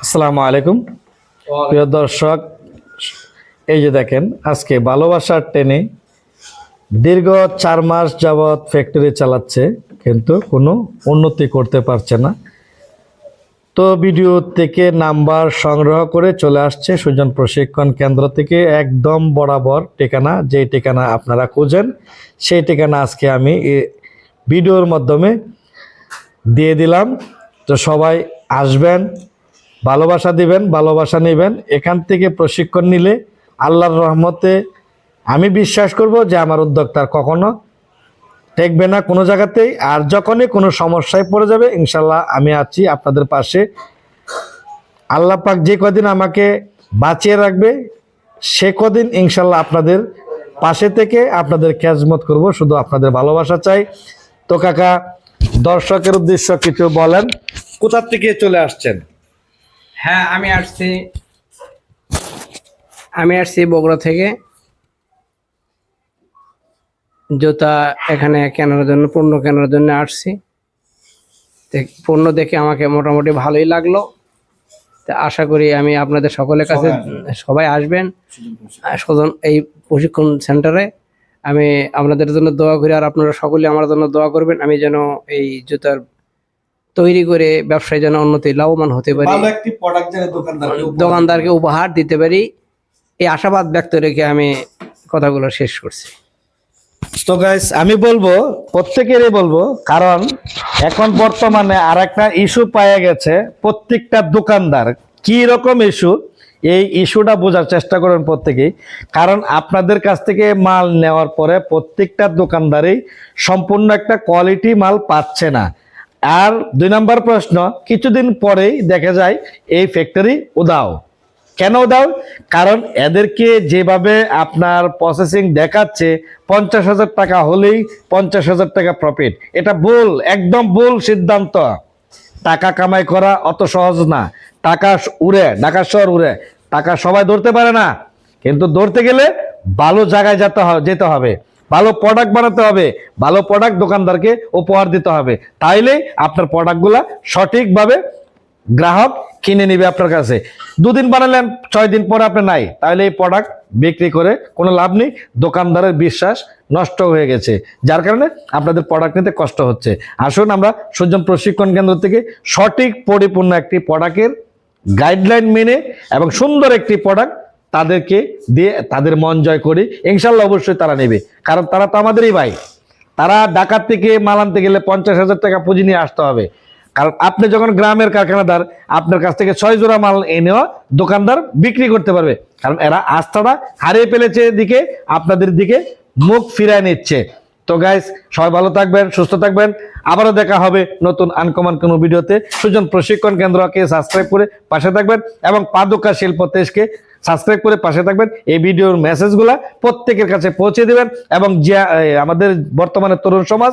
আসসালামু আলাইকুম প্রিয় দর্শক, এই যে দেখেন আজকে ভালোবাসার টেনে দীর্ঘ 4 মাস যাবৎ ফ্যাক্টরি চালাচ্ছে কিন্তু কোনো উন্নতি করতে পারছে না। তো ভিডিও থেকে নাম্বার সংগ্রহ করে চলে আসছে সুজন প্রশিক্ষণ কেন্দ্র থেকে একদম বরাবর ঠিকানা, যে ঠিকানা আপনারা খুঁজেন সেই ঠিকানা আজকে আমি ভিডিওর মাধ্যমে দিয়ে দিলাম। তো সবাই আসবেন, ভালোবাসা দিবেন, ভালোবাসা নেবেন। এখান থেকে প্রশিক্ষণ নিলে আল্লাহর রহমতে আমি বিশ্বাস করব যে আমার উদ্যোক্তার কখনো ঠেকবে না কোনো জায়গাতেই। আর যখনই কোনো সমস্যায় পড়ে যাবে ইনশাল্লাহ আমি আছি আপনাদের পাশে। আল্লাহ পাক যে কদিন আমাকে বাঁচিয়ে রাখবে সে কদিন ইনশাল্লাহ আপনাদের পাশে থেকে আপনাদের খেজমত করব, শুধু আপনাদের ভালোবাসা চাই। তো কাকা, দর্শকের উদ্দেশ্য কিছু বলেন, কোথা থেকে চলে আসছেন? হ্যাঁ, আমি আসছি বগুড়া থেকে। জুতা এখানে কেনার জন্য, পণ্য কেনার জন্য আসছি। পণ্য দেখে আমাকে মোটামুটি ভালোই লাগলো। তা আশা করি আমি আপনাদের সকলের কাছে সবাই আসবেন সুজন এই প্রশিক্ষণ সেন্টারে। আমি আপনাদের জন্য দোয়া করি, আর আপনারা সকলে আমার জন্য দোয়া করবেন আমি যেন এই জুতার তৈরি করে ব্যবসায় যেন উন্নতি লাভবান হতে পারি, দোকানদারকে উপহার দিতে পারি, এই আশাবাদ ব্যক্ত রেখে আমি কথাগুলো শেষ করছি। তো গাইস, আমি বলবো প্রত্যেকেরই বলবো, কারণ এখন বর্তমানে আর একটা ইস্যু পাওয়া গেছে। প্রত্যেকটা দোকানদার কি রকম ইস্যু, এই ইস্যুটা বোঝার চেষ্টা করেন প্রত্যেকেই। কারণ আপনাদের কাছ থেকে মাল নেওয়ার পরে প্রত্যেকটা দোকানদারই সম্পূর্ণ একটা কোয়ালিটি মাল পাচ্ছে না। আর 2 নম্বর প্রশ্ন, কিছুদিন পরেই দেখা যায় এই ফ্যাক্টরি উদাও। কেন উদাও? কারণ এদেরকে যেভাবে আপনার প্রসেসিং দেখাচ্ছে 50,000 টাকা হলেই 50,000 টাকা প্রফিট, এটা ভুল, একদম ভুল সিদ্ধান্ত। টাকা কামাই করা অত সহজ না। টাকা উড়ে, ঢাকা শহর উড়ে, টাকা সবাই ধরতে পারে না। কিন্তু ধরতে গেলে ভালো জায়গায় যেতে হবে, ভালো প্রোডাক্ট বানাতে হবে, ভালো প্রোডাক্ট দোকানদারকে উপহার দিতে হবে। তাইলে আপনার প্রোডাক্টগুলা সঠিকভাবে গ্রাহক কিনে নিবে আপনার কাছে। 2 দিন বানালেন, 6 দিন পরে আপনি নাই, তাহলে এই প্রোডাক্ট বিক্রি করে কোনো লাভ নেই। দোকানদারের বিশ্বাস নষ্ট হয়ে গেছে, যার কারণে আপনাদের প্রোডাক্ট নিতে কষ্ট হচ্ছে। আসুন আমরা সুজন প্রশিক্ষণ কেন্দ্র থেকে সঠিক পরিপূর্ণ একটি প্রোডাক্টের গাইডলাইন মেনে এবং সুন্দর একটি প্রোডাক্ট তাদেরকে দিয়ে তাদের মন জয় করি। ইনশাল্লাহ অবশ্যই তারা নেবে, কারণ তারা তো আমাদেরই ভাই। তারা ঢাকা থেকে মাল আনতে গেলে 50,000 টাকা পুঁজি নিয়ে আসতে হবে। কারণ আপনি যখন গ্রামের কারখানাদার, আপনার কাছ থেকে 6 জোড়া মাল এনেও দোকানদার বিক্রি করতে পারবে, কারণ এরা আস্থাটা হারিয়ে ফেলেছে, দিকে আপনাদের দিকে মুখ ফিরায় নিচ্ছে। তো গাইস, সবাই ভালো থাকবেন, সুস্থ থাকবেন। আবারও দেখা হবে নতুন আনকমন কোনো ভিডিওতে। সুজন প্রশিক্ষণ কেন্দ্রকে সাবস্ক্রাইব করে পাশে থাকবেন এবং পাদুকা শিল্প তেজকে সাবস্ক্রাইব করে পাশে থাকবেন। এই ভিডিওর মেসেজগুলা প্রত্যেকের কাছে পৌঁছে দেবেন। এবং যে আমাদের বর্তমানে তরুণ সমাজ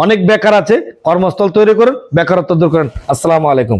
অনেক বেকার আছে, কর্মস্থল তৈরি করুন, বেকারত্ব দূর করেন। আসসালামু আলাইকুম।